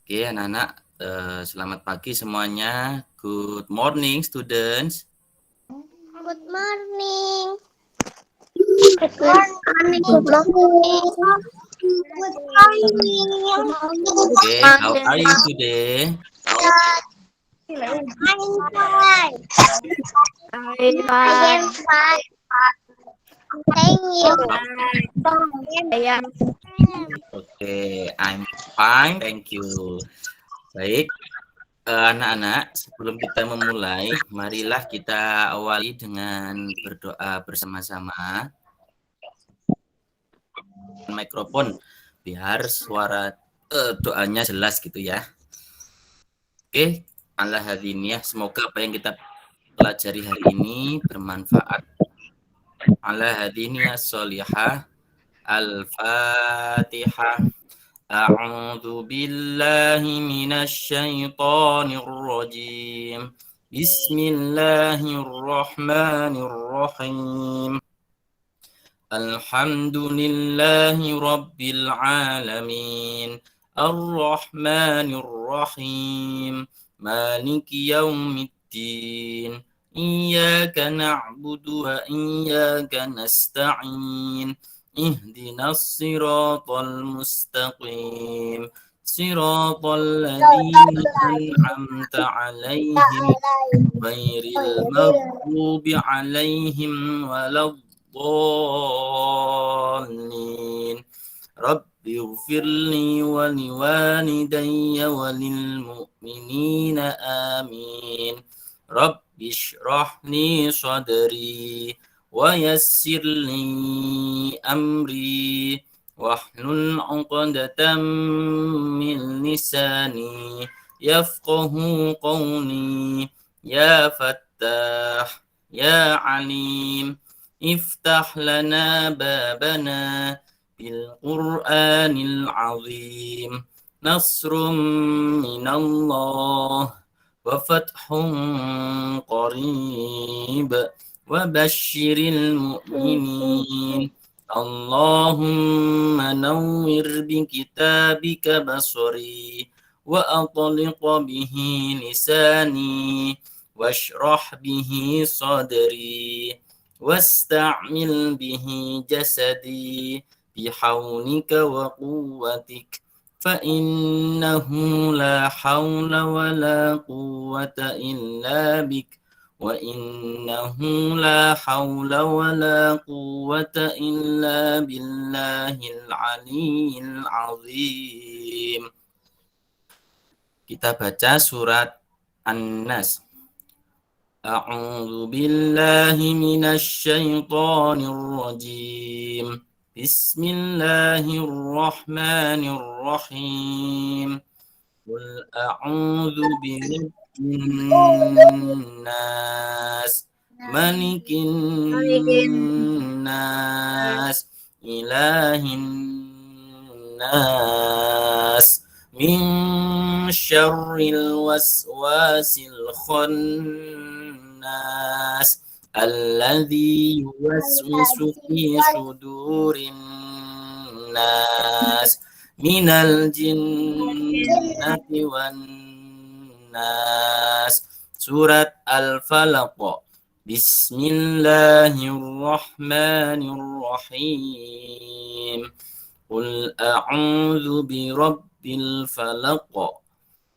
Oke, anak-anak, selamat pagi semuanya. Good morning, students. Good morning. Good morning. Good morning. Good morning. Okay, how are you today? I'm fine. I am fine. Thank you. Okay, I'm fine, thank you. Baik, anak-anak, sebelum kita memulai, marilah kita awali dengan berdoa bersama-sama. Mikrofon biar suara doanya jelas gitu ya. Oke, Allah hadiniyah, semoga apa yang kita pelajari hari ini bermanfaat. Allah hadiniyah sholihah. Al-Fatihah. A'udzu billahi minasy syaithanir rajim. Bismillahirrahmanirrahim. Alhamdulillahi rabbil alamin. Ar-Rahmanir Rahim. Maliki yaumiddin. Iyyaka na'budu wa iyyaka nasta'in. Ihdinas siratal mustaqim. Siratal ladzina an'amta 'alaihim ghairil maghdubi 'alaihim waladdallin. Rabbi ighfirli wa liwalidayya wa lil mu'minina amin. Rabbi shrah li sadri wa yassir li amri wahlul 'uqdatam min lisani yafqahu qawli. Ya Fattah, Ya Alim, iftah lana babana bil Qur'anil azim. Nasrum minallah wa fathun qarib. وبشر المؤمنين اللهم نور بكتابك بصري وأطلق به لساني واشرح به صدري واستعمل به جسدي بحولك وقوتك فإنه لا حول ولا قوة إلا بك وإنه لا حول ولا قوة إلا بالله العلي العظيم. Kita baca surat An-Nas. A'udzu billahi minasy syaithanir rajim. Bismillahirrahmanirrahim. Qul a'udzu birabbin nas, malikin nas, ilahin nas, min syarril waswasil khannas, alladzi yuwaswisu fi sudurin nas, minal jinnati wan nas. Surat Al-Falaq. Bismillahirrahmanirrahim. Qul a'udzu birabbil falaq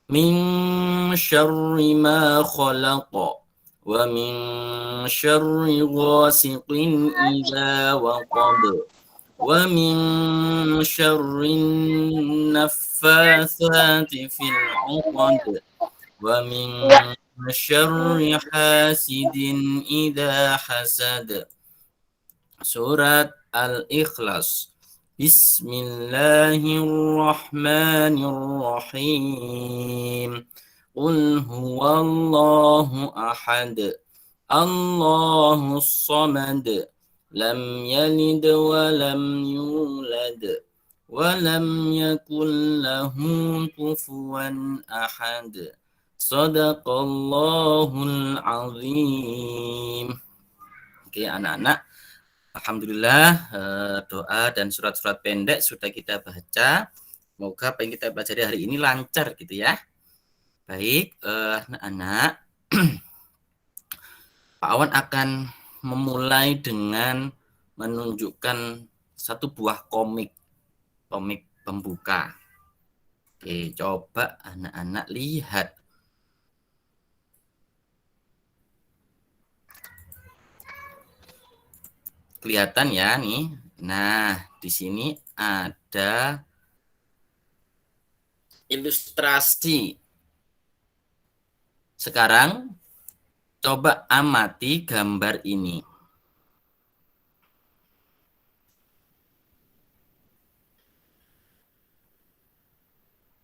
min syarri ma khalaq wa min syarri ghasiqin idza waqab wa min syarri naffatsati fil 'uqad wa min syarri hasidin idza hasad. Surat Al-Ikhlas. Bismillahirrahmanirrahim. Qul huwallahu ahad. Allahus samad. Lam yalid wa lam yulad. Wa lam yakul lahu kufuwan ahad. Shadaqallahul azim. Oke, anak-anak. Alhamdulillah, doa dan surat-surat pendek sudah kita baca. Semoga apa yang kita pelajari hari ini lancar gitu ya. Baik, anak-anak. Pak Awan akan memulai dengan menunjukkan satu buah komik pembuka. Oke, coba anak-anak lihat. Kelihatan ya nih. Nah, di sini ada ilustrasi. Sekarang coba amati gambar ini.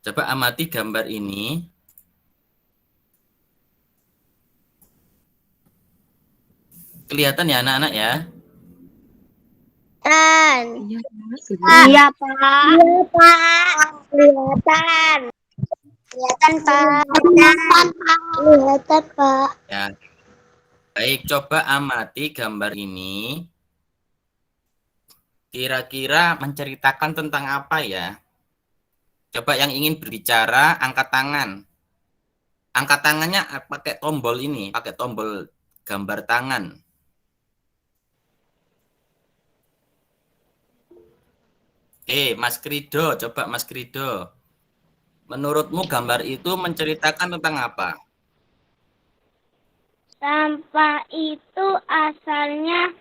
Coba amati gambar ini. Kelihatan ya anak-anak ya? Iya, Pak. Iya, Pak. Kelihatan. Kelihatan, Pak. Kelihatan, Pak. Ya. Baik, coba amati gambar ini. Kira-kira menceritakan tentang apa ya? Coba yang ingin berbicara, angkat tangan. Angkat tangannya pakai tombol ini, pakai tombol gambar tangan. Mas Krido, coba Mas Krido. Menurutmu gambar itu menceritakan tentang apa? Sampah itu asalnya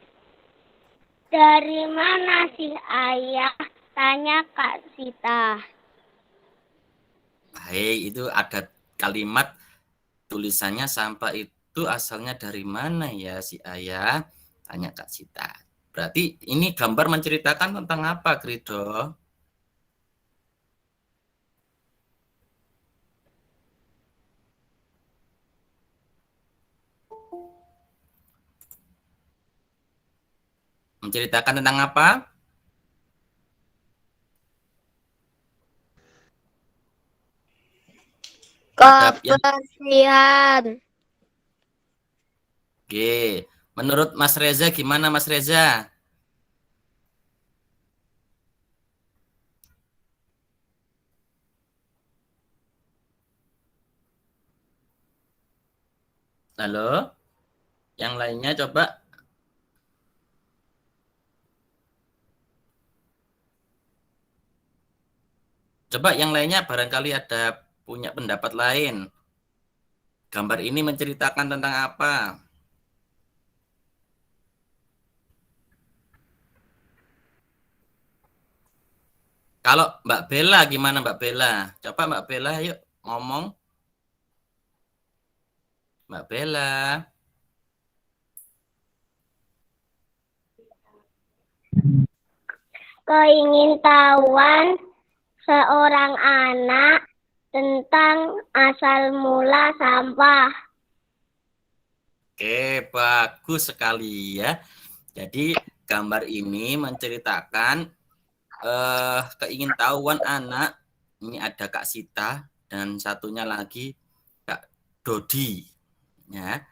dari mana sih, Ayah? Tanya Kak Sita. Baik, itu ada kalimat tulisannya sampah itu asalnya dari mana ya si Ayah? Tanya Kak Sita. Berarti ini gambar menceritakan tentang apa, Krido? Menceritakan tentang apa? Kebersihan. Oke, menurut Mas Reza gimana Mas Reza? Halo? Yang lainnya coba. Coba yang lainnya barangkali ada punya pendapat lain. Gambar ini menceritakan tentang apa? Kalau Mbak Bella gimana Mbak Bella? Coba Mbak Bella yuk ngomong. Mbak Bella. Keingintahuan seorang anak tentang asal mula sampah. Oke, bagus sekali ya. Jadi gambar ini menceritakan keingintahuan anak. Ini ada Kak Sita dan satunya lagi Kak Dodi. Ya,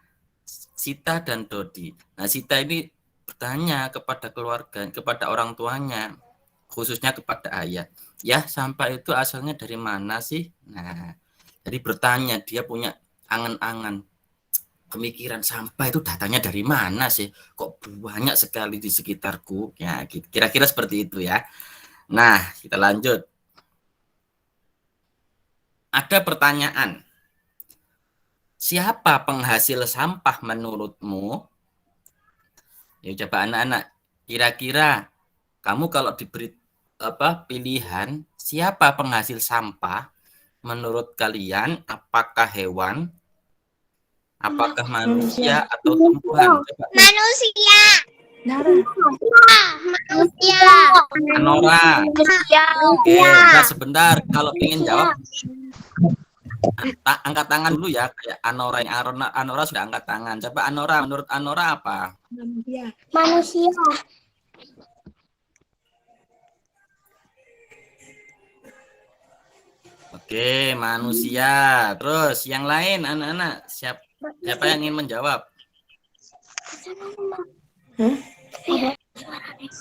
Sita dan Dodi. Nah, Sita ini bertanya kepada keluarga, kepada orang tuanya, khususnya kepada ayah. Ya, sampah itu asalnya dari mana sih? Nah, jadi bertanya, dia punya angan-angan, pemikiran sampah itu datanya dari mana sih? Kok banyak sekali di sekitarku? Ya, kira-kira seperti itu ya. Nah, kita lanjut. Ada pertanyaan. Siapa penghasil sampah menurutmu? Ya, coba anak-anak, kira-kira kamu kalau diberi pilihan, siapa penghasil sampah menurut kalian? Apakah hewan? Apakah manusia atau tumbuhan? Coba. Manusia. Manusia. Anora. Oke, nah sebentar. Kalau ingin jawab, angkat tangan dulu ya. Kayak Anora sudah angkat tangan. Coba Anora, menurut Anora apa? Manusia. Oke, manusia. Terus yang lain anak-anak, siapa yang ingin menjawab?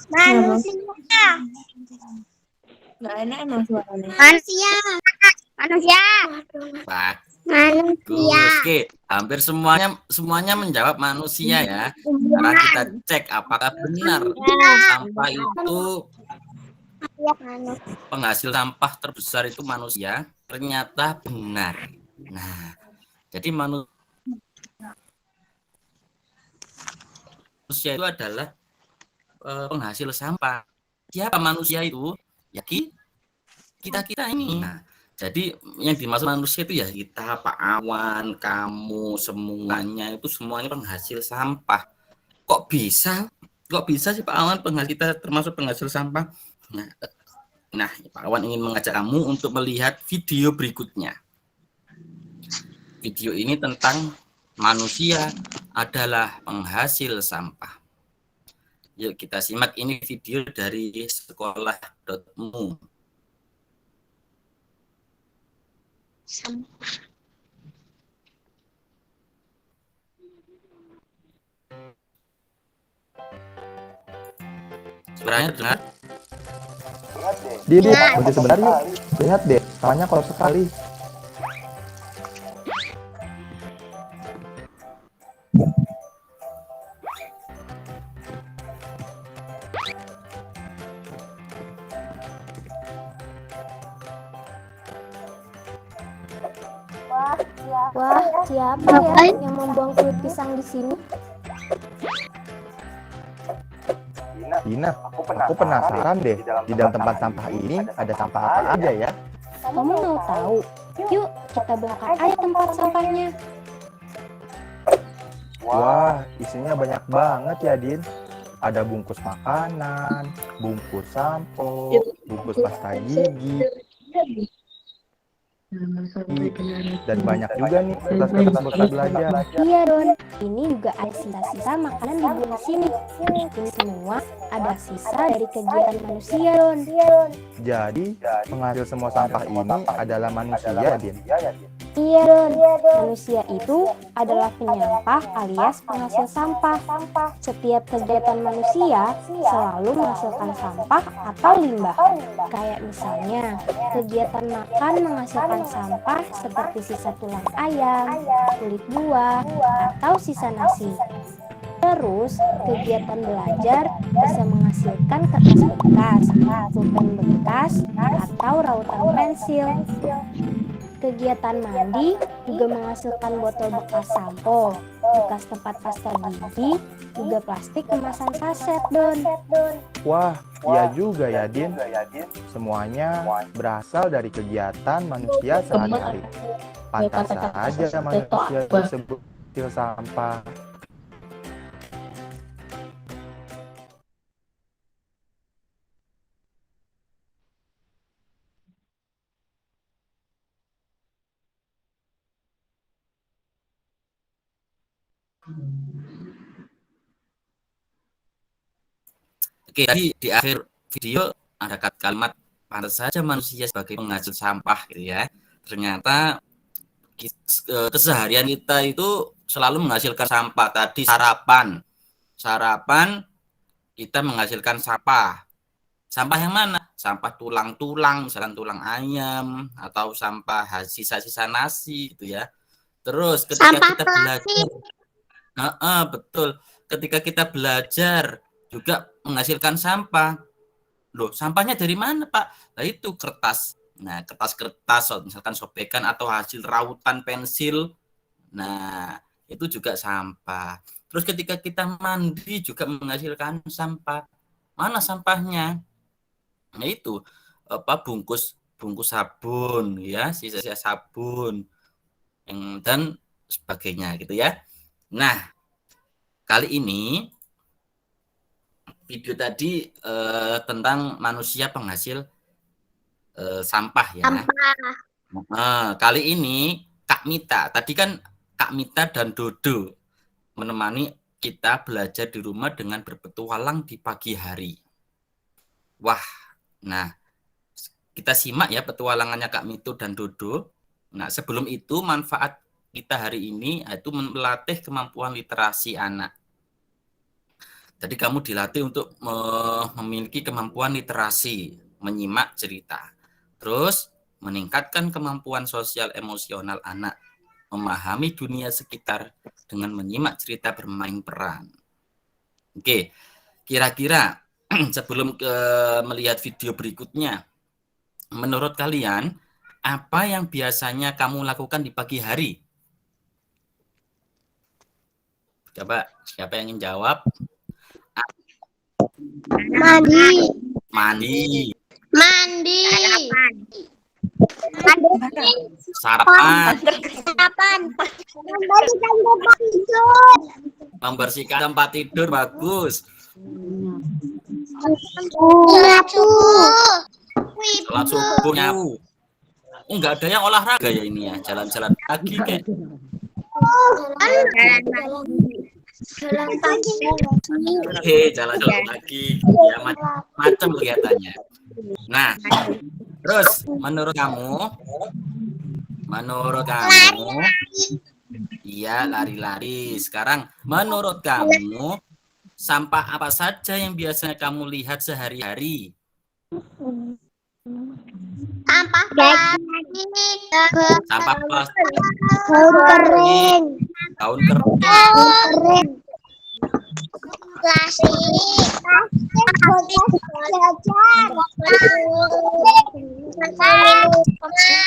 Manusia. Nggak enak suaranya. Manusia. Manusia. Bagus. Oke, hampir semuanya menjawab manusia ya. Sekarang kita cek apakah benar sampah itu penghasil sampah terbesar itu manusia. Ternyata benar. Nah, jadi manusia itu adalah penghasil sampah. Siapa manusia itu? Ya kita ini. Nah, jadi yang dimaksud manusia itu ya kita, Pak Awan, kamu, semuanya itu semuanya penghasil sampah. Kok bisa sih Pak Awan kita termasuk penghasil sampah? Nah, Pak Awan ingin mengajak kamu untuk melihat video berikutnya. Video ini tentang manusia adalah penghasil sampah. Yuk kita simak, ini video dari sekolah.mu. Suaranya dengar? Dia berhenti sebentar yuk. Lihat deh, tangannya kotor sekali. Wah, siapa ya yang membuang kulit pisang di sini? Dina, aku penasaran deh, di dalam tempat sampah ini ada sampah apa aja ya? Kamu mau tahu? Yuk, kita bongkar aja tempat sampahnya. Wah, isinya banyak banget ya, Din. Ada bungkus makanan, bungkus sampo, bungkus pasta gigi, dan banyak juga nih kertas-kertas bekas belajar. Iya, Don. Ini juga ada sisa-sisa makanan dibuang di sini. Ini semua ada sisa dari kegiatan manusia, Don. Jadi, penghasil semua sampah ini adalah manusia, Din. Iya, Don. Manusia itu adalah penyampah alias penghasil sampah. Setiap kegiatan manusia selalu menghasilkan sampah atau limbah. Kayak misalnya, kegiatan makan menghasilkan sampah seperti sisa tulang ayam, kulit buah, atau sisa nasi. Terus, kegiatan belajar bisa menghasilkan kertas bekas, pulpen bekas, atau rautan pensil. Kegiatan mandi juga menghasilkan botol bekas sampo, bekas tempat pasta gigi, juga plastik kemasan saset, Don. Wah, iya juga ya, Din. Semuanya berasal dari kegiatan manusia sehari-hari. Pantas saja manusia disebut penghasil sampah. Oke, tadi di akhir video ada kalimat pantas saja manusia sebagai penghasil sampah gitu ya. Ternyata keseharian kita itu selalu menghasilkan sampah. Tadi sarapan kita menghasilkan sampah. Sampah yang mana? Sampah tulang-tulang, misalkan tulang ayam, atau sampah sisa-sisa nasi gitu ya. Terus ketika Sampah kita belajar, betul. Ketika kita belajar juga menghasilkan sampah. Loh, sampahnya dari mana, Pak? Nah, itu kertas. Nah, kertas-kertas misalkan sobekan atau hasil rautan pensil. Nah, itu juga sampah. Terus ketika kita mandi juga menghasilkan sampah. Mana sampahnya? Nah, itu bungkus sabun ya, sisa-sisa sabun dan sebagainya gitu ya. Nah, kali ini video tadi tentang manusia penghasil sampah ya. Kali ini Kak Mita, tadi kan Kak Mita dan Dodo menemani kita belajar di rumah dengan berpetualang di pagi hari. Wah, nah kita simak ya petualangannya Kak Mito dan Dodo. Nah, sebelum itu manfaat kita hari ini yaitu melatih kemampuan literasi anak. Jadi kamu dilatih untuk memiliki kemampuan literasi. menyimak cerita. Terus meningkatkan kemampuan sosial emosional anak, memahami dunia sekitar dengan menyimak cerita bermain peran. Oke, kira-kira sebelum melihat video berikutnya, menurut kalian apa yang biasanya kamu lakukan di pagi hari? Coba, siapa yang ingin jawab? Mandi. Mandi, Mandi. sarapan, Sarapan. Membersihkan tempat tidur. membersihkan tempat tidur, bagus. Nyapu. Sholat subuh, nyapu. Oh, enggak ada yang olahraga ya ini ya, jalan-jalan kaki kayak. Jalan pagi. Oke, jalan-jalan kaki, ya macam kelihatannya. Nah, terus menurut kamu, iya lari-lari. Sekarang menurut kamu, sampah apa saja yang biasanya kamu lihat sehari-hari? Sampah plastik. Sampah plastik, Daun kering. daun kering, Plastik. Plastik. oke.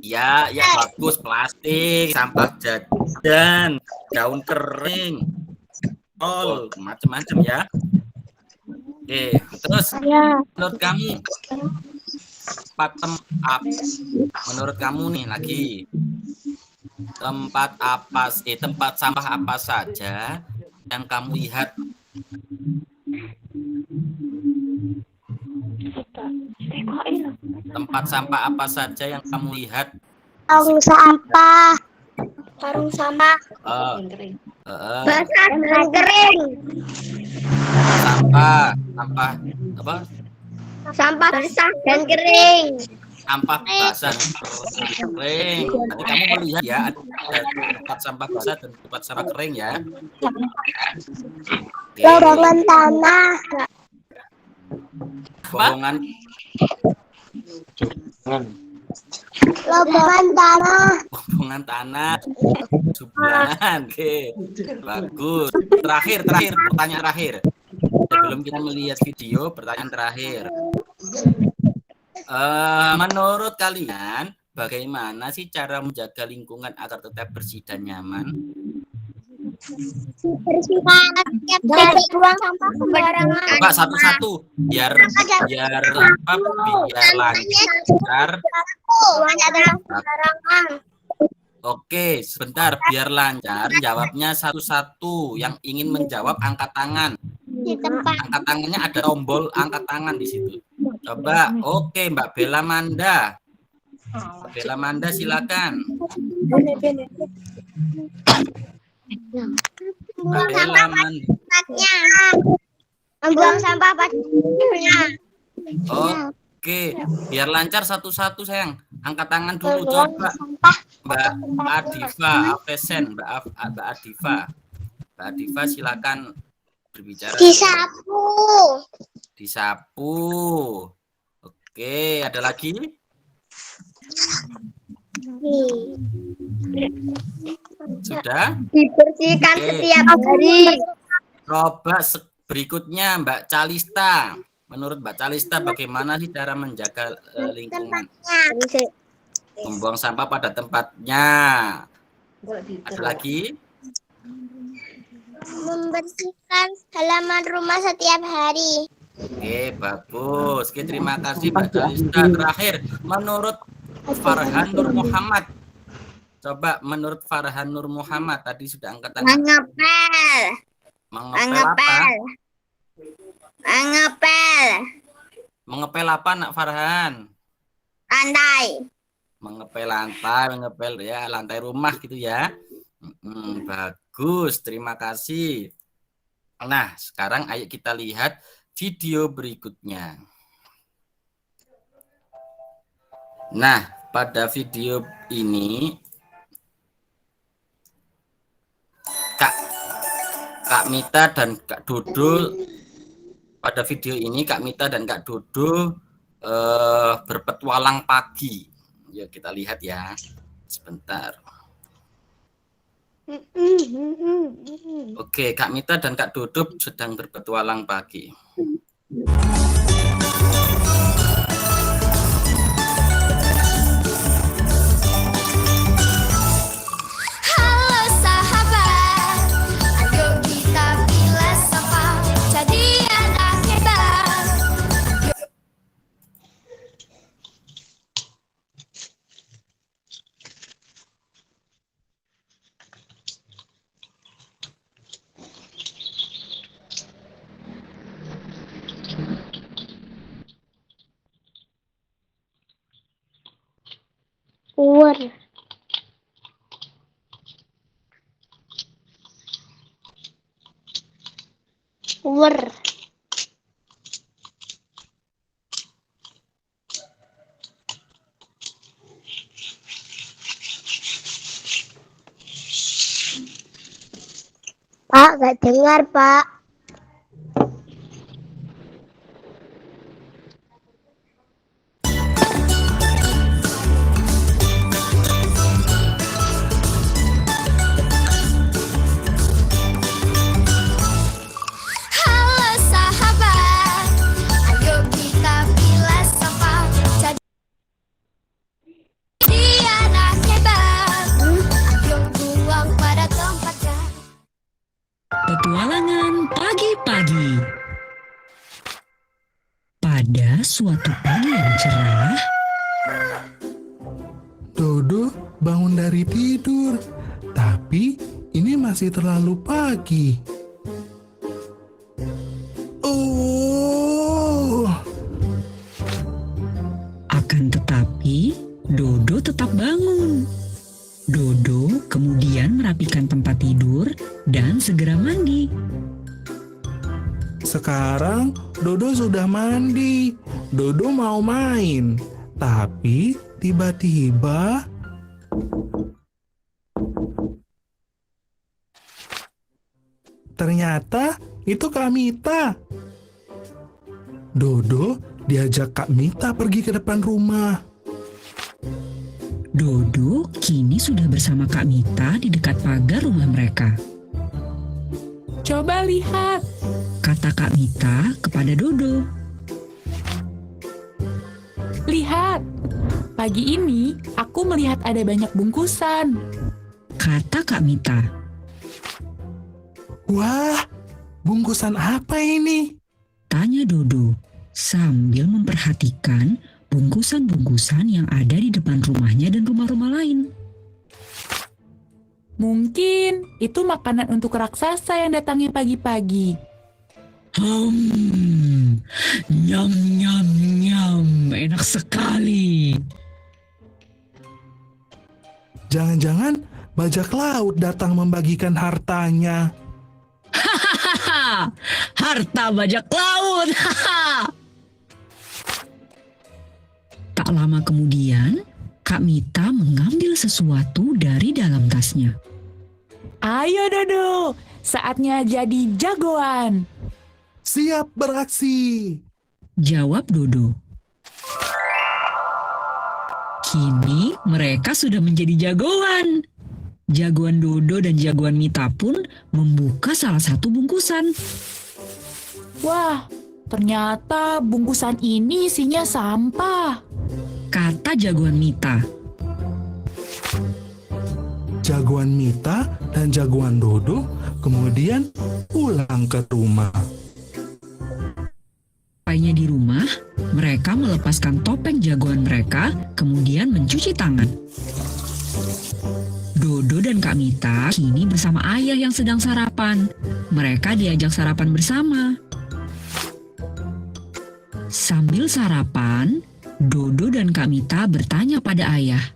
Ya, ya bagus, plastik, sampah jajan, daun kering, macam-macam ya. Oke, terus menurut kamu menurut kamu nih lagi tempat sampah apa saja yang kamu lihat? Tempat sampah apa saja yang kamu lihat? Karung sampah. Karung sampah. Basah dan kering. Sampah apa? Sampah basah dan kering. Sampah basah dan kering. Nanti kamu melihat ya, ada tempat sampah basah dan tempat sampah kering ya. Oke. Lorongan tanah. Bohongan Lubungan tanah. hubungan tanah, jumlahan, oke, bagus. Terakhir, pertanyaan terakhir. Sebelum kita melihat video, pertanyaan terakhir. Menurut kalian, bagaimana sih cara menjaga lingkungan agar tetap bersih dan nyaman? Bersihkan dari buang sampah sembarangan. Coba satu-satu, biar lancar. Buangnya adalah sembarangan. Oke, sebentar, biar lancar. Jawabnya satu-satu. Yang ingin menjawab angkat tangan. Di tempat. Angkat tangannya ada tombol angkat tangan di situ. Coba, oke, Mbak Bella Manda. Mbak Bella Manda, silakan. Mbak Bella Manda. Tempatnya. Membuang sampah pada tempatnya. Oke, biar lancar satu-satu sayang. Angkat tangan dulu coba. Mbak Adifa, Afesen, Mbak Adifa. Mbak Adifa silakan berbicara. Disapu. Oke, ada lagi? Sudah? Dibersihkan Oke. setiap hari. Coba berikutnya Mbak Calista. Menurut Mbak Calista bagaimana sih cara menjaga lingkungan? Membuang sampah pada tempatnya. Ada lagi? Membersihkan halaman rumah setiap hari. Oke, bagus. Oke, terima kasih Mbak Calista. Terakhir, menurut Farhan Nur Muhammad. Coba menurut Farhan Nur Muhammad tadi sudah angkat tangan. Mengepel. Mengepel apa? Mengepel. Mengepel apa Nak Farhan? Lantai. Mengepel lantai, mengepel ya lantai rumah gitu ya. Bagus, terima kasih. Nah, sekarang ayo kita lihat video berikutnya. Nah, pada video ini Kak Mita dan Kak Dodol pada video ini Kak Mita dan Kak Dodo berpetualang pagi. Yuk kita lihat ya. Sebentar. Oke, Kak Mita dan Kak Dodo sedang berpetualang pagi. Halo sahabat, ayo kita filsafat, jadi anak hebat. Uwer. Uwer. Pak, gak dengar, Pak. Halo sahabat, ayo kita filsafat, jadi anak hebat. Ayo buang pada tempatnya. Petualangan pagi-pagi. Pada suatu pagi yang cerah, Dodo bangun dari tidur, tapi ini masih terlalu pagi. Oh, akan tetapi Dodo tetap bangun. Dodo kemudian merapikan tempat tidur dan segera mandi. sekarang Dodo sudah mandi. Dodo mau main, tapi tiba-tiba ternyata itu Kak Mita. Dodo diajak Kak Mita pergi ke depan rumah. Dodo kini sudah bersama Kak Mita di dekat pagar rumah mereka. Coba lihat. Kata Kak Mita kepada Dodo. Lihat, pagi ini aku melihat ada banyak bungkusan. Kata Kak Mita. Wah, bungkusan apa ini? Tanya Dodo sambil memperhatikan bungkusan-bungkusan yang ada di depan rumahnya dan rumah-rumah lain. Mungkin itu makanan untuk raksasa yang datangnya pagi-pagi. Nyam nyam nyam, enak sekali. Jangan-jangan bajak laut datang membagikan hartanya. Hahaha, harta bajak laut. Hahaha. Tak lama kemudian, Kak Mita mengambil sesuatu dari dalam tasnya. Ayo Dodo, saatnya jadi jagoan. Siap beraksi. Jawab Dodo. Kini mereka sudah menjadi jagoan. Jagoan Dodo dan jagoan Mita pun membuka salah satu bungkusan. Wah, ternyata bungkusan ini isinya sampah. Kata jagoan Mita. Jagoan Mita dan jagoan Dodo kemudian pulang ke rumah. Sampainya di rumah, mereka melepaskan topeng jagoan mereka, kemudian mencuci tangan. Dodo dan Kak Mita kini bersama ayah yang sedang sarapan. Mereka diajak sarapan bersama. Sambil sarapan, Dodo dan Kak Mita bertanya pada ayah.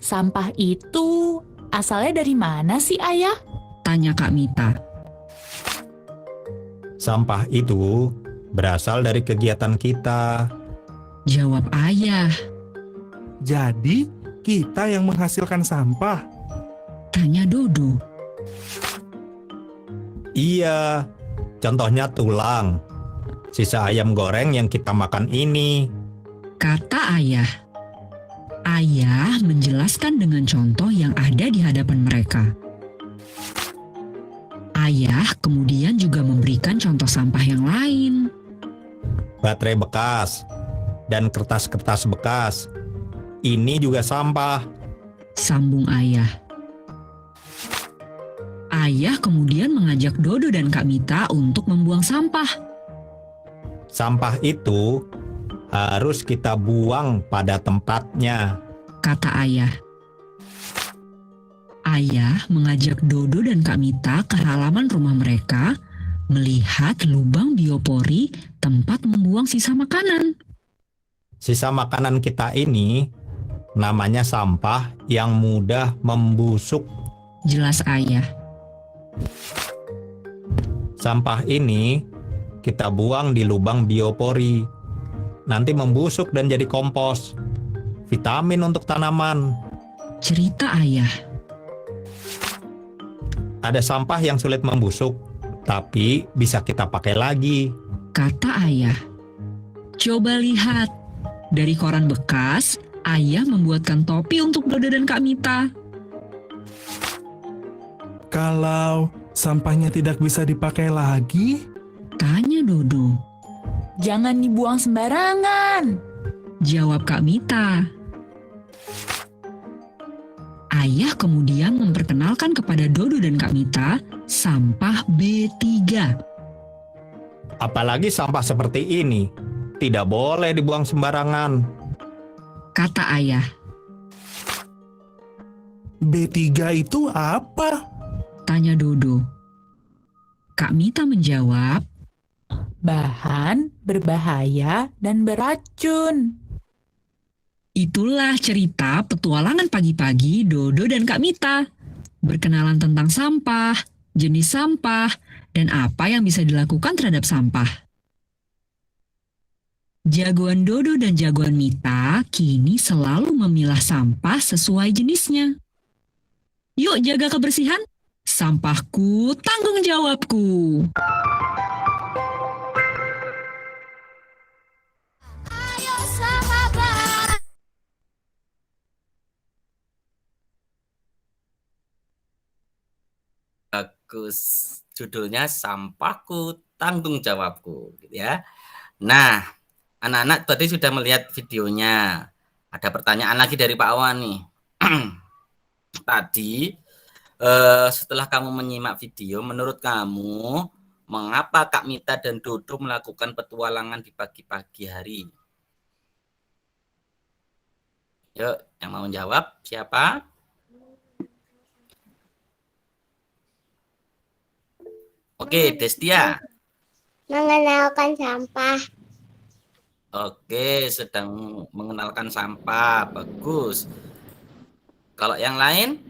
Sampah itu asalnya dari mana sih, Ayah? Tanya Kak Mita. Sampah itu berasal dari kegiatan kita. Jawab ayah. Jadi, kita yang menghasilkan sampah. Tanya Dodo. Iya, Contohnya tulang, sisa ayam goreng yang kita makan ini. Kata ayah. Ayah menjelaskan dengan contoh yang ada di hadapan mereka. Ayah kemudian juga memberikan contoh sampah yang lain. Baterai bekas dan kertas-kertas bekas. Ini juga sampah. Sambung ayah. Ayah kemudian mengajak Dodo dan Kak Mita untuk membuang sampah. Sampah itu harus kita buang pada tempatnya. Kata ayah. Ayah mengajak Dodo dan Kak Mita ke halaman rumah mereka melihat lubang biopori tempat membuang sisa makanan. Sisa makanan kita ini namanya sampah yang mudah membusuk. Jelas ayah. Sampah ini kita buang di lubang biopori. Nanti membusuk dan jadi kompos. Vitamin untuk tanaman. Cerita ayah. Ada sampah yang sulit membusuk, tapi bisa kita pakai lagi. Kata ayah. Coba lihat. Dari koran bekas, ayah membuatkan topi untuk Dodo dan Kak Mita. Kalau sampahnya tidak bisa dipakai lagi, Tanya Dodo. Jangan dibuang sembarangan. Jawab Kak Mita. Ayah kemudian memperkenalkan kepada Dodo dan Kak Mita sampah B3. Apalagi sampah seperti ini, tidak boleh dibuang sembarangan. Kata ayah. B3 itu apa? Tanya Dodo. Kak Mita menjawab, Bahan berbahaya dan beracun. itulah cerita petualangan pagi-pagi Dodo dan Kak Mita. Berkenalan tentang sampah, jenis sampah, dan apa yang bisa dilakukan terhadap sampah. Jagoan Dodo dan jagoan Mita kini selalu memilah sampah sesuai jenisnya. Yuk jaga kebersihan. Sampahku tanggung jawabku. Ayo sahabat. Bagus. Judulnya Sampahku Tanggung Jawabku, gitu ya. Nah, anak-anak tadi sudah melihat videonya. Ada pertanyaan lagi dari Pak Awan nih. Tadi setelah kamu menyimak video, menurut kamu mengapa Kak Mita dan Dodo melakukan petualangan di pagi-pagi hari? Yuk, yang mau jawab siapa? Oke, Destia. Mengenalkan sampah. Oke, sedang mengenalkan sampah. Bagus. Kalau yang lain?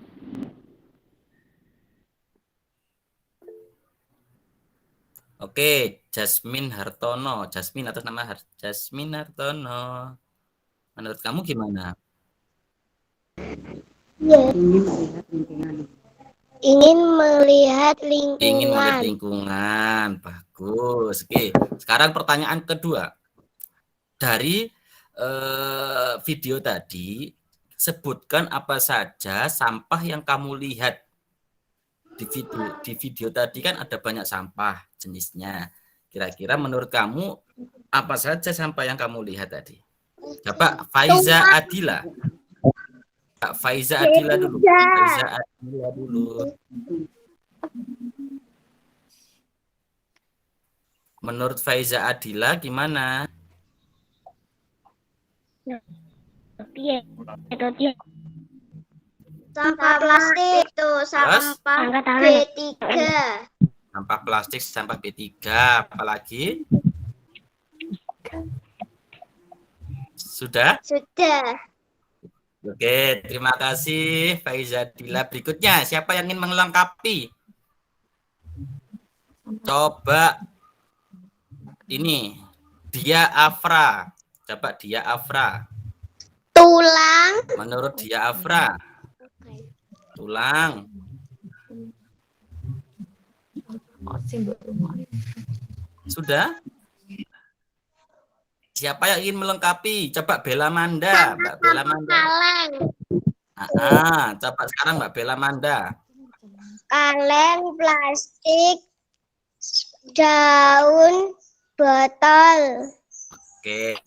Oke, Jasmine Hartono. Jasmine atas nama Jasmine Hartono. Menurut kamu gimana? Ingin melihat lingkungan. Ingin melihat lingkungan. Bagus. Oke, sekarang pertanyaan kedua. Dari video tadi, sebutkan apa saja sampah yang kamu lihat. Di video tadi kan ada banyak sampah jenisnya. Kira-kira menurut kamu apa saja sampah yang kamu lihat tadi? Coba Faiza Adila. Kak Faiza Adila dulu. Faiza Adila dulu. Menurut Faiza Adila gimana? Sampah plastik tuh, sampah B3. Sampah plastik, sampah B3, apalagi? Sudah? Sudah. Oke, terima kasih Faiza Adila. Berikutnya, siapa yang ingin melengkapi? Coba ini, Dia Afra. Coba Dia Afra. Tulang. Menurut Dia Afra, tulang. Sudah? Siapa yang ingin melengkapi? Coba Bella Manda, Mbak Bella Manda. Kaleng. Coba sekarang Mbak Bella Manda. Kaleng, plastik, daun, botol. Oke.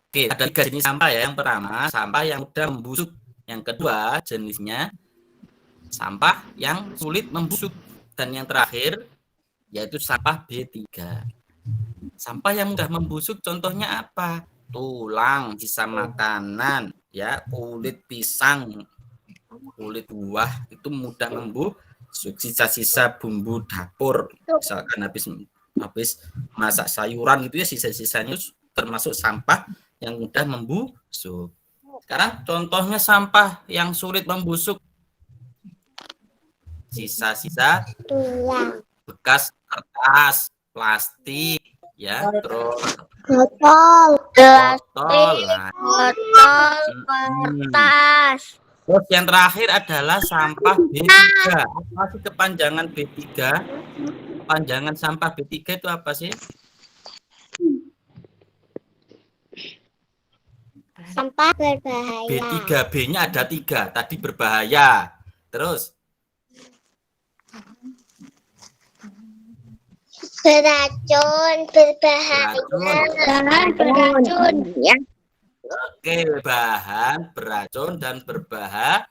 Oke, ada 3 jenis sampah ya. Yang pertama, sampah yang mudah membusuk. Yang kedua, jenisnya sampah yang sulit membusuk. Dan yang terakhir, yaitu sampah B3. Sampah yang mudah membusuk contohnya apa? Tulang, sisa makanan, ya, kulit pisang, kulit buah itu mudah membusuk. Sisa-sisa bumbu dapur, misalkan habis masak sayuran gitu ya, sisa-sisanya termasuk sampah yang mudah membusuk. Sekarang contohnya sampah yang sulit membusuk. Sisa-sisa bekas kertas, plastik, ya, terus Botol, botol. kertas. Terus yang terakhir adalah sampah B3. Apa sih kepanjangan B3? Kepanjangan sampah B3 itu apa sih? Sampah berbahaya. B3, B-nya ada 3. Tadi berbahaya. Terus? Beracun, berbahaya. Beracun. Ya. Oke, bahan beracun dan berbahaya.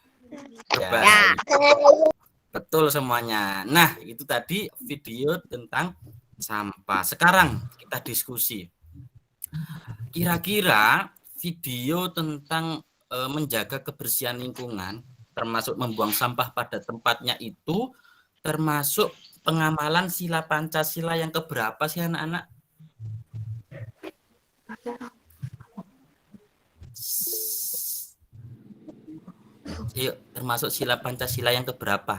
Betul semuanya. Nah, itu tadi video tentang sampah. Sekarang kita diskusi. Kira-kira video tentang menjaga kebersihan lingkungan, termasuk membuang sampah pada tempatnya itu, termasuk pengamalan sila Pancasila yang keberapa sih anak-anak? Yuk, termasuk sila Pancasila yang keberapa?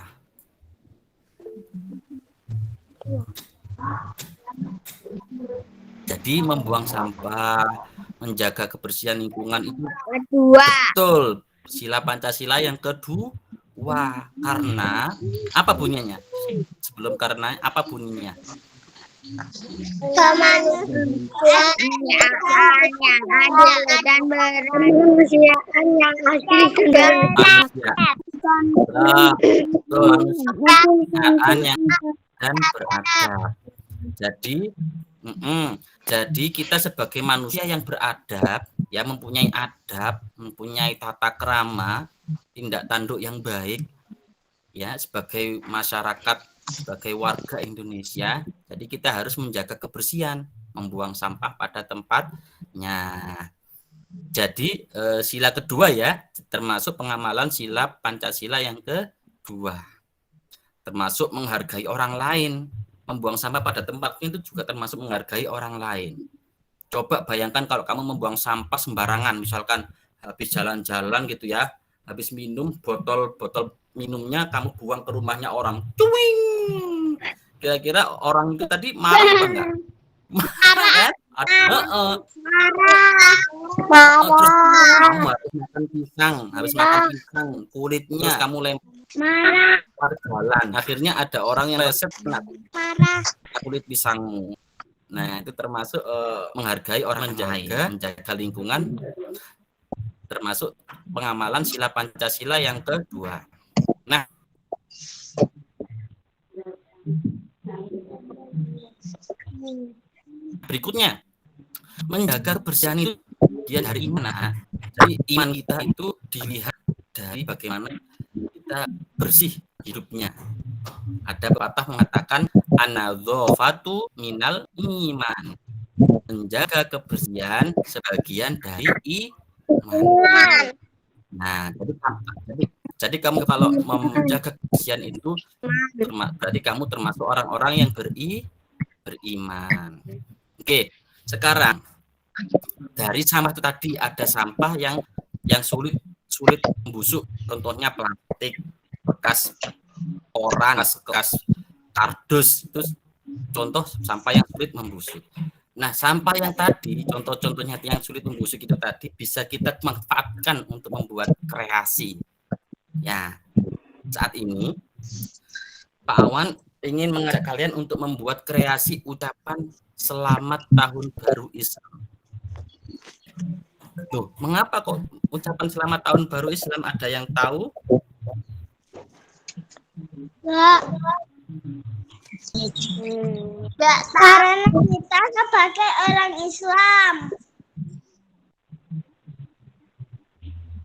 Jadi membuang sampah, menjaga kebersihan lingkungan itu betul sila Pancasila yang kedua. Karena apa bunyinya? Sebelum karena apa bunyinya? Kemanusiaan yang adil dan berkemanusiaan yang asli Kemanusiaan yang dan beradab. Jadi kita sebagai manusia yang beradab, ya, mempunyai adab, mempunyai tata krama, tindak tanduk yang baik, ya, sebagai masyarakat, sebagai warga Indonesia. Jadi kita harus menjaga kebersihan, membuang sampah pada tempatnya. Jadi sila kedua ya, termasuk pengamalan sila Pancasila yang kedua, termasuk menghargai orang lain. Membuang sampah pada tempatnya itu juga termasuk menghargai orang lain. Coba bayangkan kalau kamu membuang sampah sembarangan, misalkan habis jalan-jalan gitu ya, habis minum, botol minumnya kamu buang ke rumahnya orang. Cuing! Kira-kira orang itu tadi marah apa enggak? Marah kan? Terus kamu habis makan pisang, kulitnya kamu lempar jalan. Akhirnya ada orang yang resep kena kulit pisangmu. Nah, itu termasuk menghargai orang, menjaga lingkungan, termasuk pengamalan sila Pancasila yang kedua. Nah, berikutnya, menjaga kebersihan itu dia dari mana? Jadi iman kita itu dilihat dari bagaimana kita bersih hidupnya. Ada pepatah mengatakan an-nadzafatu minal iman. Menjaga kebersihan sebagian dari iman. Nah, jadi kamu kalau menjaga kebersihan itu berarti kamu termasuk orang-orang yang beriman. Oke, sekarang dari sampah itu tadi ada sampah yang sulit membusuk, contohnya plastik, bekas koran, bekas kardus itu contoh sampah yang sulit membusuk. Nah, sampah yang tadi, contoh-contohnya yang sulit membusuk itu tadi bisa kita manfaatkan untuk membuat kreasi. Ya, saat ini Pak Awan ingin mengajak kalian untuk membuat kreasi ucapan Selamat Tahun Baru Islam. Tuh, mengapa kok ucapan Selamat Tahun Baru Islam, ada yang tahu? Enggak, karena kita sebagai orang Islam.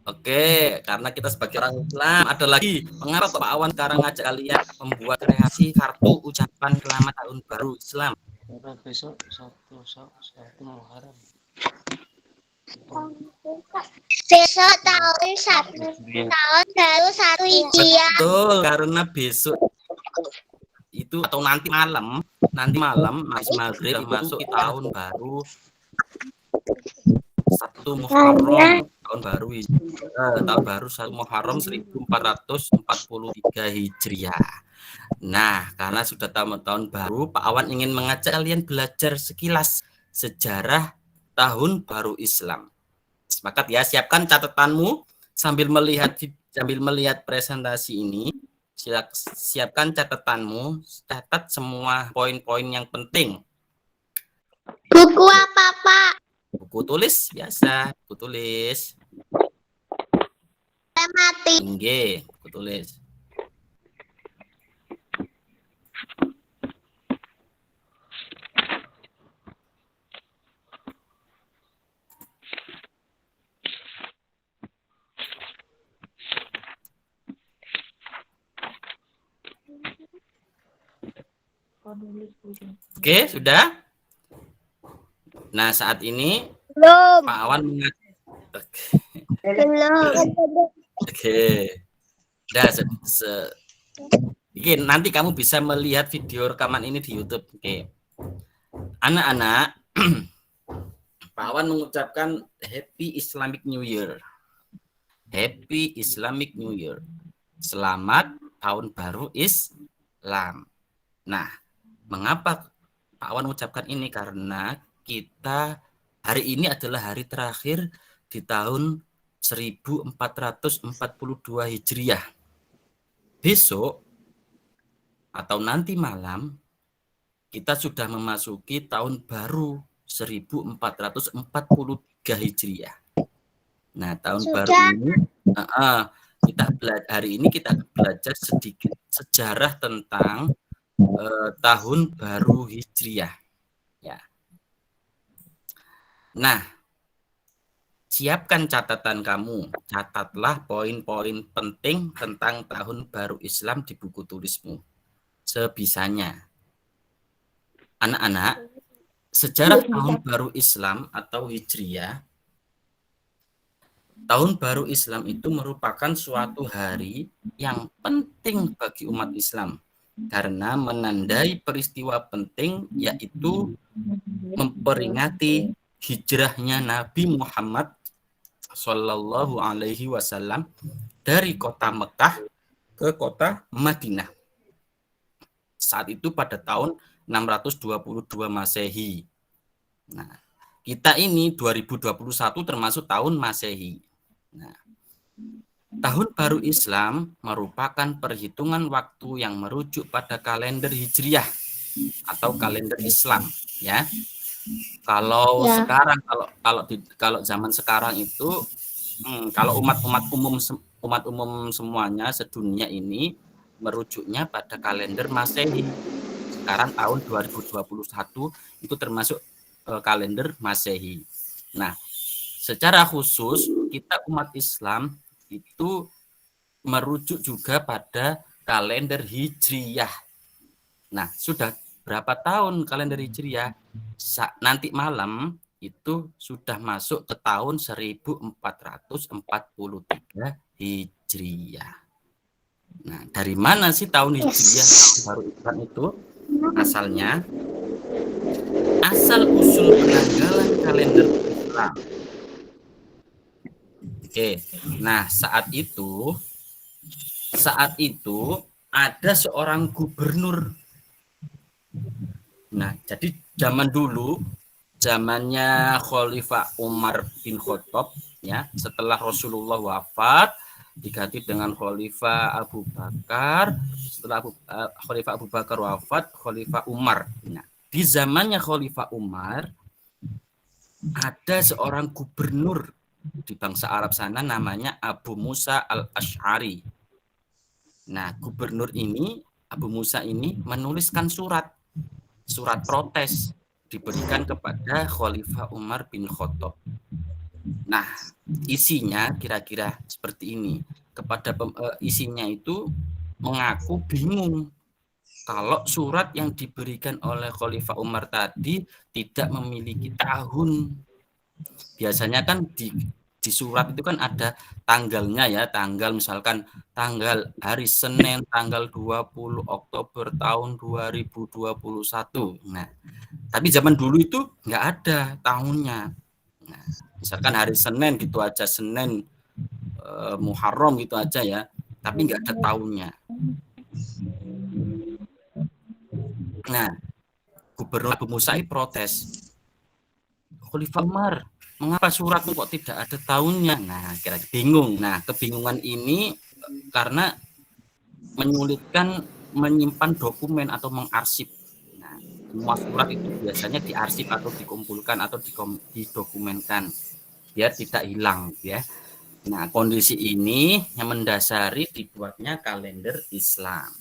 Oke, karena kita sebagai orang Islam. Ada lagi, mengapa Pak Awan sekarang ngajak kalian membuat kreasi kartu ucapan Selamat Tahun Baru Islam? Karena besok satu Muharram. Besok tahun baru 1 Hijriah. Betul, karena besok itu atau nanti malam maghrib masuk tahun baru 1 Muharram, tahun baru 1 Muharram 1443 Hijriah. Nah, karena sudah tahun baru, Pak Awan ingin mengajak kalian belajar sekilas sejarah Tahun Baru Islam. Sepakat ya, siapkan catatanmu sambil melihat presentasi ini. Siapkan catatanmu, catat semua poin-poin yang penting. Buku apa, Pak? Buku tulis biasa, buku tulis. Mati. Tinggi, buku tulis. Oke, sudah? Nah, saat ini Belum. Pak Awan mengajak. Belum. Oke. Udah, nanti kamu bisa melihat video rekaman ini di YouTube. Oke. Anak-anak, Pak Awan mengucapkan Happy Islamic New Year. Happy Islamic New Year. Selamat Tahun Baru Islam. Nah, mengapa Pak Awan mengucapkan ini? Karena kita hari ini adalah hari terakhir di tahun 1442 Hijriah. Besok atau nanti malam kita sudah memasuki tahun baru 1443 Hijriah. Nah, tahun baru ini hari ini kita belajar sedikit sejarah tentang tahun baru Hijriah. Ya. Nah, siapkan catatan kamu. Catatlah poin-poin penting tentang tahun baru Islam di buku tulismu. Sebisanya. Anak-anak, sejarah tahun baru Islam atau Hijriah. Tahun baru Islam itu merupakan suatu hari yang penting bagi umat Islam. Karena menandai peristiwa penting, yaitu memperingati hijrahnya Nabi Muhammad Shallallahu Alaihi Wasallam dari kota Mekah ke kota Madinah. Saat itu pada tahun 622 Masehi. Nah, kita ini 2021 termasuk tahun Masehi. Nah, tahun baru Islam merupakan perhitungan waktu yang merujuk pada kalender Hijriah atau kalender Islam, ya. Kalau sekarang, kalau zaman sekarang itu, kalau umat umum semuanya sedunia ini merujuknya pada kalender Masehi. Sekarang tahun 2021 itu termasuk kalender Masehi. Nah, secara khusus kita umat Islam itu merujuk juga pada kalender Hijriyah. Nah, sudah berapa tahun kalender Hijriyah? Nanti malam itu sudah masuk ke tahun 1443 Hijriyah. Nah, dari mana sih tahun Hijriyah, tahun baru Islam itu? Asalnya, asal usul penanggalan kalender Islam. Oke, nah saat itu ada seorang gubernur Nah, jadi zaman dulu, zamannya Khalifah Umar bin Khattab, ya, setelah Rasulullah wafat, diganti dengan Khalifah Abu Bakar. Setelah Khalifah Abu Bakar wafat, Khalifah Umar. Nah, di zamannya Khalifah Umar, ada seorang gubernur di bangsa Arab sana namanya Abu Musa al-Asy'ari. Nah, gubernur ini, Abu Musa ini menuliskan surat protes diberikan kepada Khalifah Umar bin Khattab. Nah, isinya kira-kira seperti ini. Isinya itu mengaku bingung kalau surat yang diberikan oleh Khalifah Umar tadi tidak memiliki tahun. Biasanya kan di surat itu kan ada tanggalnya ya, tanggal misalkan tanggal hari Senin tanggal 20 Oktober tahun 2021. Nah, tapi zaman dulu itu nggak ada tahunnya. Nah, misalkan hari Senin gitu aja, Senin Muharram gitu aja ya, tapi nggak ada tahunnya. Nah, Gubernur Abu Musa protes. Khalifah Umar, mengapa suratmu kok tidak ada tahunnya? Nah, kira-kira bingung. Nah, kebingungan ini karena menyulitkan menyimpan dokumen atau mengarsip. Nah, semua surat itu biasanya diarsip atau dikumpulkan atau didokumenkan biar tidak hilang, ya. Nah, kondisi ini yang mendasari dibuatnya kalender Islam.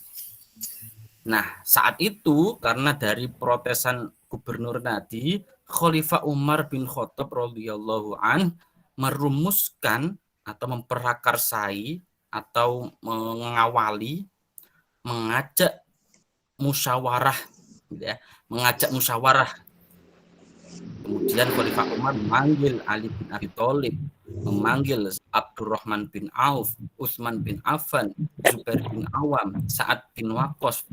Nah, saat itu karena dari protesan gubernur tadi, Khalifah Umar bin Khattab radhiyallahu an merumuskan atau memperakarsai atau mengawali mengajak musyawarah, ya, Kemudian Khalifah Umar memanggil Ali bin Abi Thalib, memanggil Abdurrahman bin Auf, Utsman bin Affan, Zubair bin Awam, Sa'ad bin Waqqas,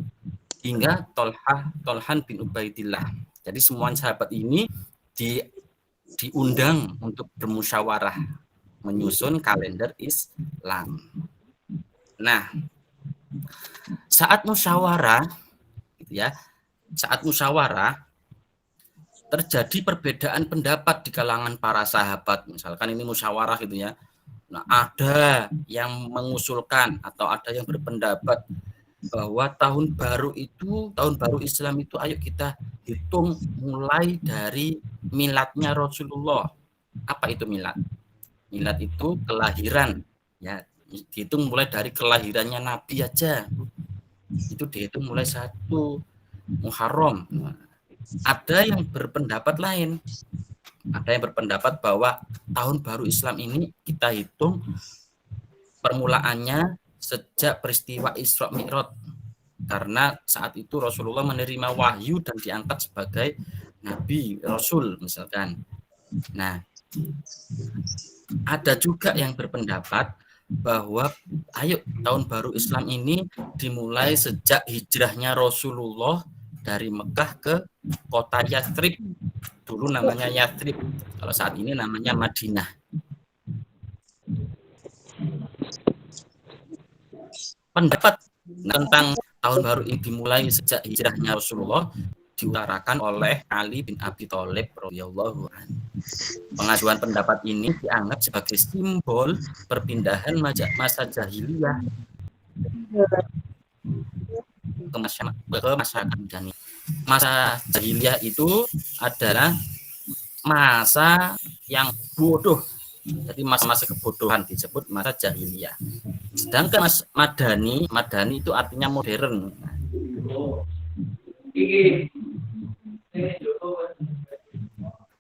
hingga Tolhan bin Ubaidillah. Jadi semua sahabat ini diundang untuk bermusyawarah menyusun kalender Islam. Nah, saat musyawarah, gitu ya, terjadi perbedaan pendapat di kalangan para sahabat. Misalkan ini musyawarah gitu ya. Nah, ada yang mengusulkan atau ada yang berpendapat bahwa tahun baru Islam itu ayo kita hitung mulai dari miladnya Rasulullah. Apa itu milad? Milad itu kelahiran, ya, dihitung mulai dari kelahirannya Nabi aja. Itu dihitung mulai 1 Muharram. Ada yang berpendapat lain. Ada yang berpendapat bahwa tahun baru Islam ini kita hitung permulaannya sejak peristiwa Isra Mi'raj, karena saat itu Rasulullah menerima wahyu dan diangkat sebagai Nabi Rasul misalkan. Nah, ada juga yang berpendapat bahwa ayo tahun baru Islam ini dimulai sejak hijrahnya Rasulullah dari Mekah ke kota Yathrib. Dulu namanya Yathrib, kalau saat ini namanya Madinah. Pendapat tentang tahun baru ini dimulai sejak hijrahnya Rasulullah diutarakan oleh Ali bin Abi Thalib radhiyallahu anhu. Pengajuan pendapat ini dianggap sebagai simbol perpindahan masa jahiliyah ke masyarakat Madani. Masa jahiliyah itu adalah masa yang bodoh. Jadi masa-masa kebodohan disebut masa jahiliyah. Sedangkan Madani itu artinya modern.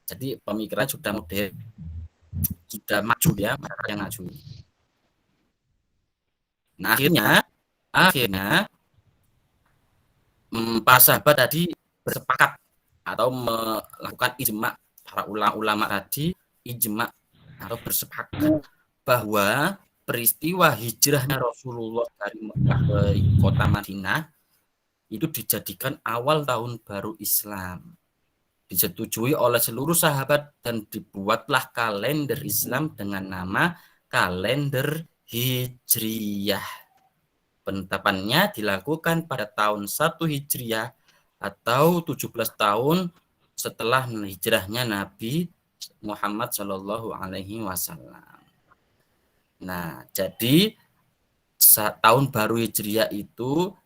Jadi pemikiran sudah modern, sudah maju ya, masyarakat yang maju. Nah, akhirnya para sahabat tadi bersepakat atau melakukan ijma, para ulama tadi ijma atau bersepakat bahwa peristiwa hijrahnya Rasulullah dari Mekah ke kota Madinah itu dijadikan awal tahun baru Islam. Disetujui oleh seluruh sahabat dan dibuatlah kalender Islam dengan nama kalender Hijriyah. Penetapannya dilakukan pada tahun 1 Hijriyah atau 17 tahun setelah hijrahnya Nabi Muhammad Shallallahu Alaihi Wasallam. Nah, jadi tahun baru Hijriah itu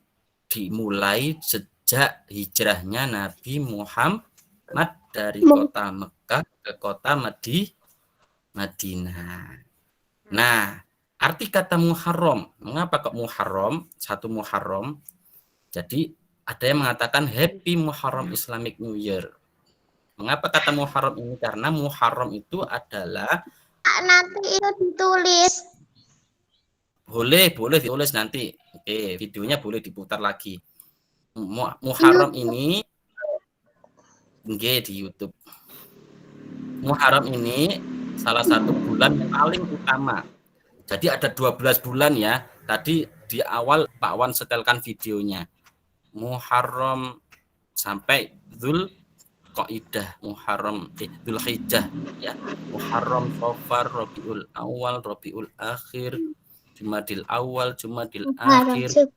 dimulai sejak hijrahnya Nabi Muhammad dari kota Mekah ke kota Madinah. Nah, arti kata Muharram, mengapa kok Muharram? 1 Muharram. Jadi ada yang mengatakan Happy Muharram Islamic New Year. Mengapa kata Muharram ini? Karena Muharram itu adalah Nanti itu ditulis. boleh ditulis nanti. Oke, videonya boleh diputar lagi. Muharram ini di YouTube. Muharram ini salah satu bulan yang paling utama. Jadi ada 12 bulan ya. Tadi di awal Pak Wan setelkan videonya. Muharram sampai Dzulqa'dah, Muharram, Dzulhijjah ya. Muharram, Safar, Rabiul Awal, Rabiul Akhir, Jumadil Awal, Jumadil Akhir.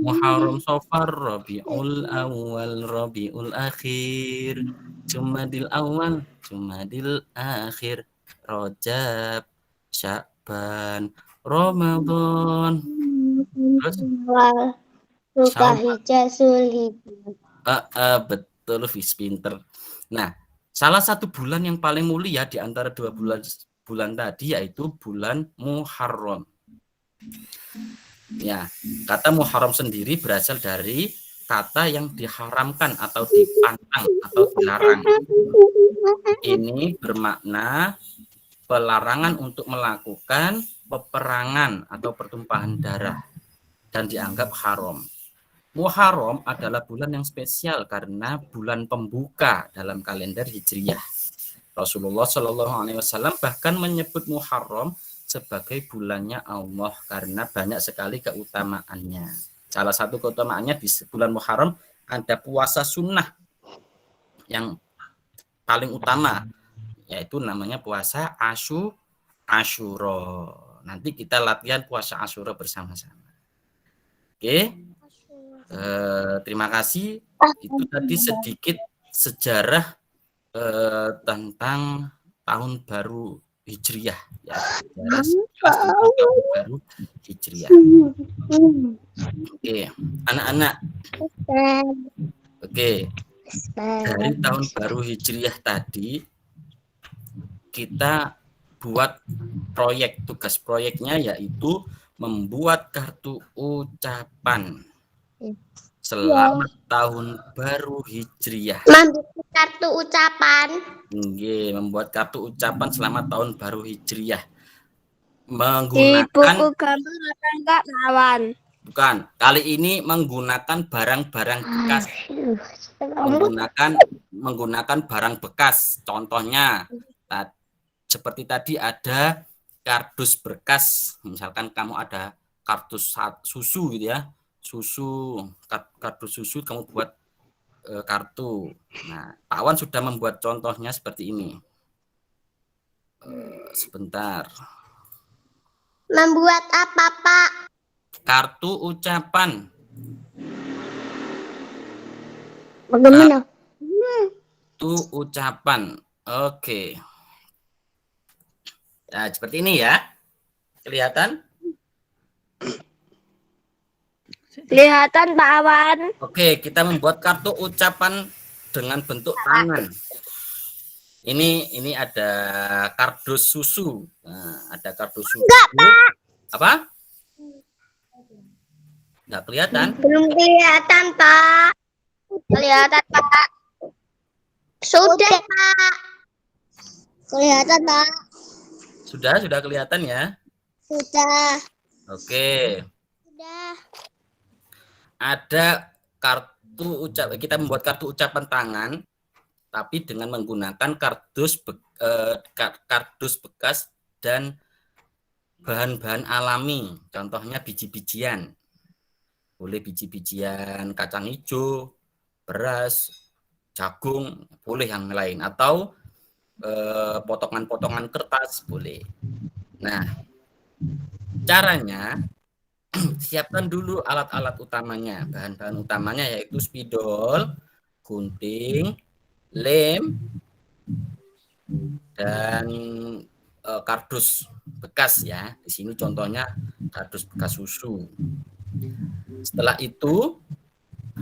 Muharram, Safar, Rabiul Awal, Rabiul Akhir, Jumadil Awal, Jumadil Akhir, Rajab, Sya'ban, Ramadan. Terus Dzulhijjah, Dzulhijjah. Betul, pinter. Nah, salah satu bulan yang paling mulia di antara 2 bulan tadi yaitu bulan Muharram. Ya, kata Muharram sendiri berasal dari kata yang diharamkan atau dipantang atau dilarang. Ini bermakna pelarangan untuk melakukan peperangan atau pertumpahan darah dan dianggap haram. Muharram adalah bulan yang spesial karena bulan pembuka dalam kalender Hijriah. Rasulullah Shallallahu Alaihi Wasallam bahkan menyebut Muharram sebagai bulannya Allah karena banyak sekali keutamaannya. Salah satu keutamaannya di bulan Muharram ada puasa sunnah yang paling utama, yaitu namanya puasa Asyura. Nanti kita latihan puasa Asyura bersama-sama. Oke. Terima kasih. Itu tadi sedikit sejarah tentang tahun baru Hijriah ya. Tahun baru Hijriah. Oke, anak-anak. Oke. Dari tahun baru Hijriah tadi kita buat proyek, tugas proyeknya yaitu membuat kartu ucapan selamat tahun baru Hijriah. Membuat kartu ucapan. Membuat kartu ucapan selamat tahun baru Hijriah. Di Menggunakan buku gambar ada enggak, Kawan? bukan, kali ini menggunakan barang-barang bekas. Menggunakan barang bekas. Contohnya seperti tadi ada kardus bekas, misalkan kamu ada kardus susu gitu ya. Kardus susu kamu buat kartu. Nah, Pak Wan sudah membuat contohnya seperti ini. Sebentar. Membuat apa, Pak? Kartu ucapan. Bagaimana? Kartu ucapan. Oke. Nah, seperti ini ya. Kelihatan? Kelihatan, Pak Awan. Oke, kita membuat kartu ucapan dengan bentuk tangan. Ini ada kardus susu. Nah, ada kardus susu. Enggak, Pak. Apa? Enggak kelihatan? Belum kelihatan, Pak. Kelihatan, Pak. Sudah, Pak. Kelihatan, Pak. Sudah kelihatan ya? Sudah. Oke. Sudah. Ada kartu ucapan, kita membuat kartu ucapan tangan tapi dengan menggunakan kardus bekas dan bahan-bahan alami, contohnya biji-bijian. Boleh biji-bijian kacang hijau, beras, jagung, boleh yang lain, atau potongan-potongan kertas boleh. Nah, caranya siapkan dulu alat-alat utamanya. Bahan-bahan utamanya yaitu spidol, gunting, lem, dan kardus bekas ya. Di sini contohnya kardus bekas susu. Setelah itu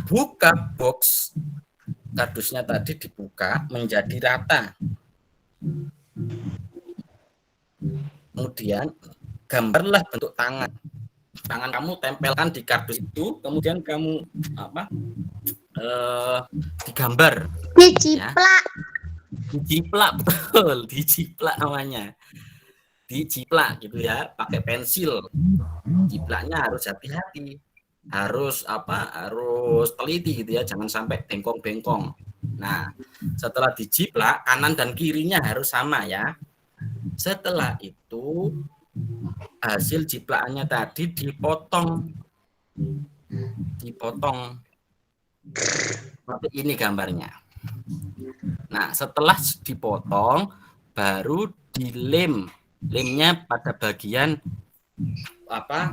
buka box kardusnya tadi, dibuka menjadi rata. Kemudian gambarlah bentuk tangan. Tangan kamu tempelkan di kardus itu, kemudian kamu digambar. Diciplak. Dijiplak, betul, dijiplak namanya. Dijiplak gitu ya, pakai pensil. Jiplaknya harus hati-hati. Harus harus teliti gitu ya, jangan sampai bengkong-bengkong. Nah, setelah dijiplak, kanan dan kirinya harus sama ya. Setelah itu hasil jiplakannya tadi dipotong. Seperti ini gambarnya. Nah, setelah dipotong baru dilem. Lemnya pada bagian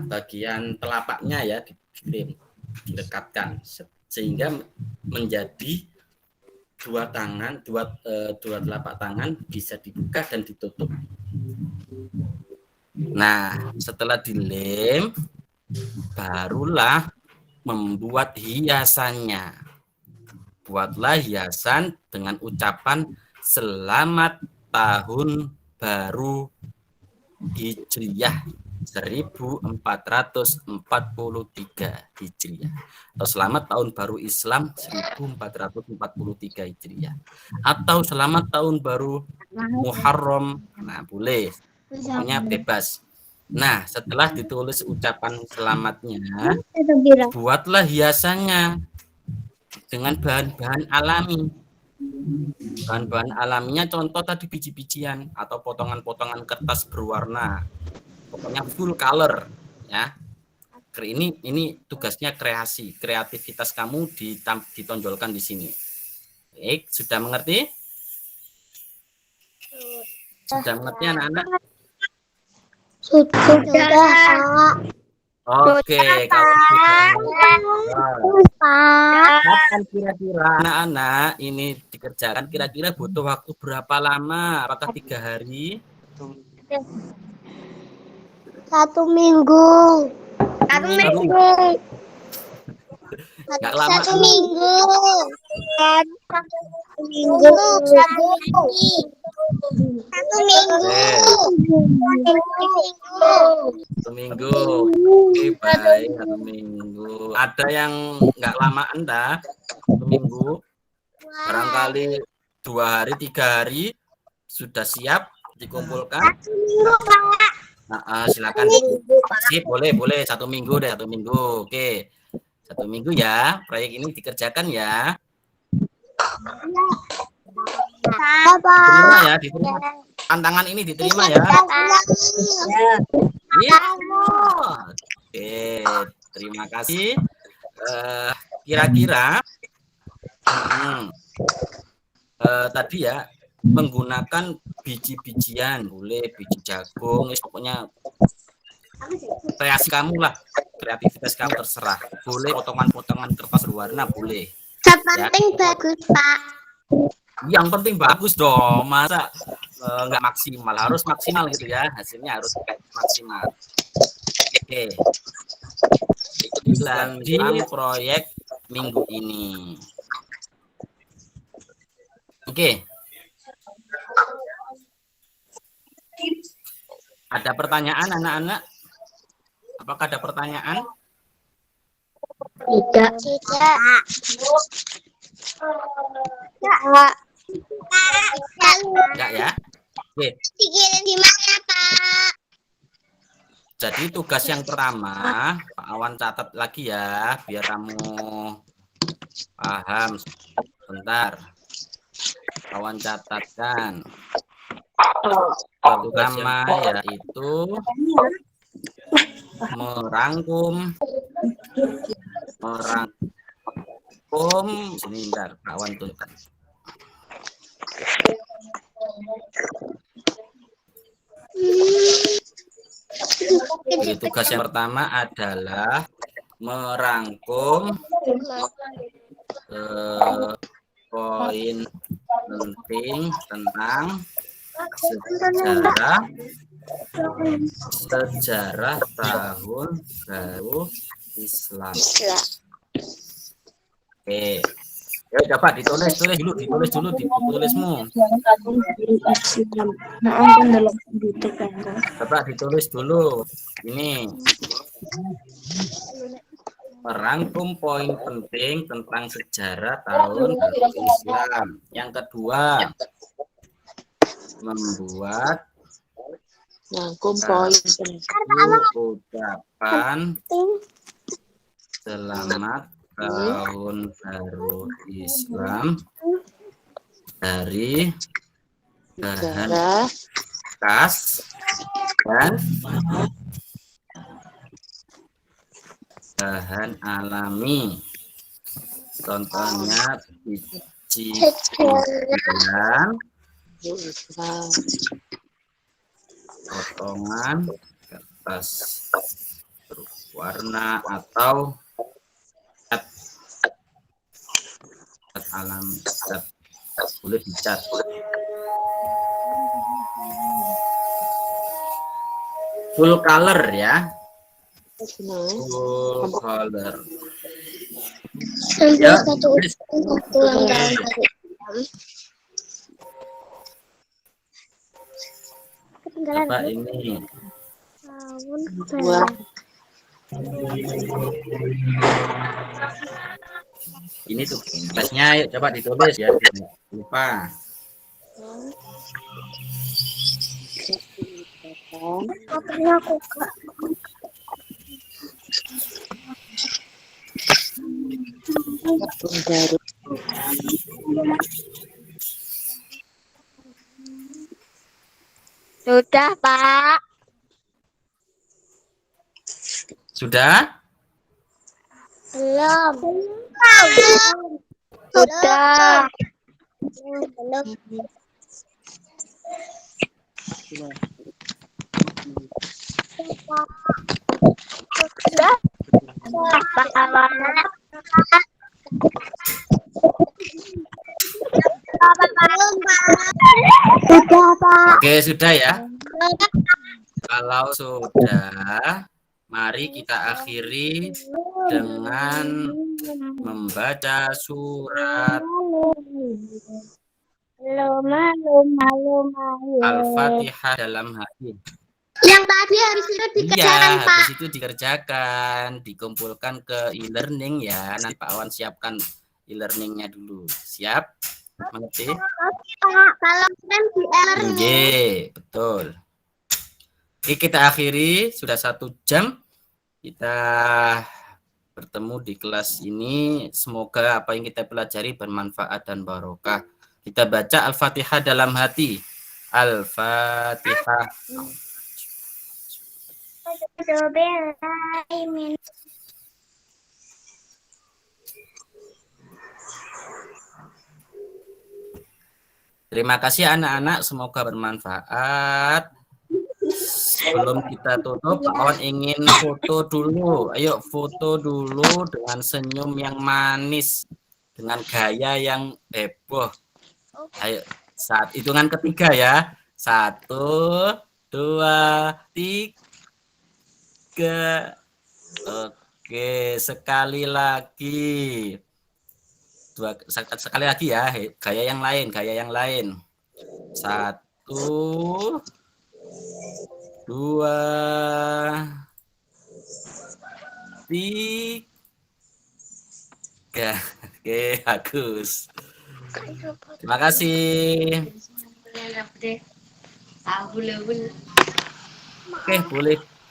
bagian telapaknya ya, dilem, dilekatkan sehingga menjadi dua telapak tangan bisa dibuka dan ditutup. Nah, setelah dilem barulah membuat hiasannya. Buatlah hiasan dengan ucapan selamat tahun baru Hijriyah 1443 Hijriyah, atau selamat tahun baru Islam 1443 Hijriyah, atau selamat tahun baru Muharram. Nah, boleh, pokoknya bebas. Nah, setelah ditulis ucapan selamatnya, buatlah hiasannya dengan bahan-bahan alami. Bahan-bahan alaminya contoh tadi biji-bijian atau potongan-potongan kertas berwarna, pokoknya full color ya. Ini tugasnya kreativitas kamu ditonjolkan di sini. Baik, sudah mengerti? Sudah mengerti anak-anak? Sudah. Oke, kalau sudah. Kapan kira-kira anak-anak ini dikerjakan? Kira-kira butuh waktu berapa lama? Apakah 3 hari? 1 minggu. 1 minggu. Nggak lama. 1 minggu. 1 minggu. 1 minggu. Oke, baik, 1 minggu. Ada yang nggak lamaan dah? 1 minggu. Barangkali 2 hari, 3 hari sudah siap dikumpulkan. 1 minggu, Pak. Silakan. Sip, boleh 1 minggu deh, 1 minggu. Oke. 1 minggu ya, proyek ini dikerjakan ya. Diterima ya, diterima. Tantangan ini diterima ya. Ya. Oke, terima kasih. Kira-kira tadi ya, menggunakan biji-bijian, boleh biji jagung, pokoknya kreasi kamu lah, kreativitas kamu terserah. Boleh potongan-potongan kertas berwarna, boleh. Penting bagus, Pak. Yang penting bagus dong, masa nggak maksimal, harus maksimal gitu ya, hasilnya harus maksimal. Oke, lanjut proyek minggu ini. Oke, ada pertanyaan anak-anak? Apakah ada pertanyaan? Tidak. Enggak ya? Oke. Dikirim di mana, Pak? Jadi tugas yang pertama, Pak Awan catat lagi ya, biar kamu paham. Bentar. Awan catatkan. Pertama yaitu merangkum sini, bentar, Pak Awan tunjukkan. Jadi tugas yang pertama adalah merangkum poin penting tentang sejarah tahun baru Islam. Oke. Ya dapat ditulis dulu di tulismu. Dapat ditulis dulu. Ini merangkum poin penting tentang sejarah tahun baru Islam. Yang kedua, membuat ucapan selamat tahun baru Islam dari bahan khas dan bahan alami. Contohnya biji dan potongan kertas berwarna atau cat alami, boleh dicat. Full color ya. Full color. Ya, apa ini? Ini tuh tugasnya, yuk coba ditulis ya, lupa. Sudah, Pak. Sudah? Belum. Sudah. Belum. Sudah. Oke, sudah ya. Kalau sudah, mari kita akhiri dengan membaca surat Al-Fatihah dalam hati. Yang tadi harus itu dikerjakan, Iya, Pak. habis itu dikerjakan, dikumpulkan ke e-learning ya. Nanti Pak Wan siapkan e-learningnya dulu. Siap? Mengerti? Pak, kalau kan di e-learning. Oke, betul. Oke, kita akhiri. Sudah 1 jam. Kita bertemu di kelas ini. Semoga apa yang kita pelajari bermanfaat dan barokah. Kita baca Al-Fatihah dalam hati. Al-Fatihah. Terima kasih anak-anak, semoga bermanfaat. Sebelum kita tutup, kawan ingin foto dulu. Ayo foto dulu dengan senyum yang manis, dengan gaya yang heboh. Ayo, saat hitungan ketiga ya. 1, 2, 3. Oke, sekali lagi. Sekali lagi ya, gaya yang lain, 1, 2, 3. Oke, bagus. Terima kasih. Oke,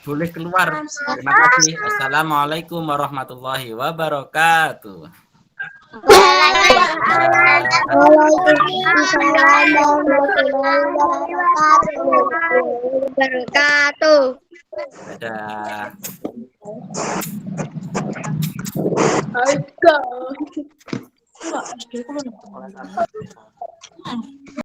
boleh keluar. Terima kasih. Assalamualaikum warahmatullahi wabarakatuh. Waalaikumsalam warahmatullahi wabarakatuh. Dadah.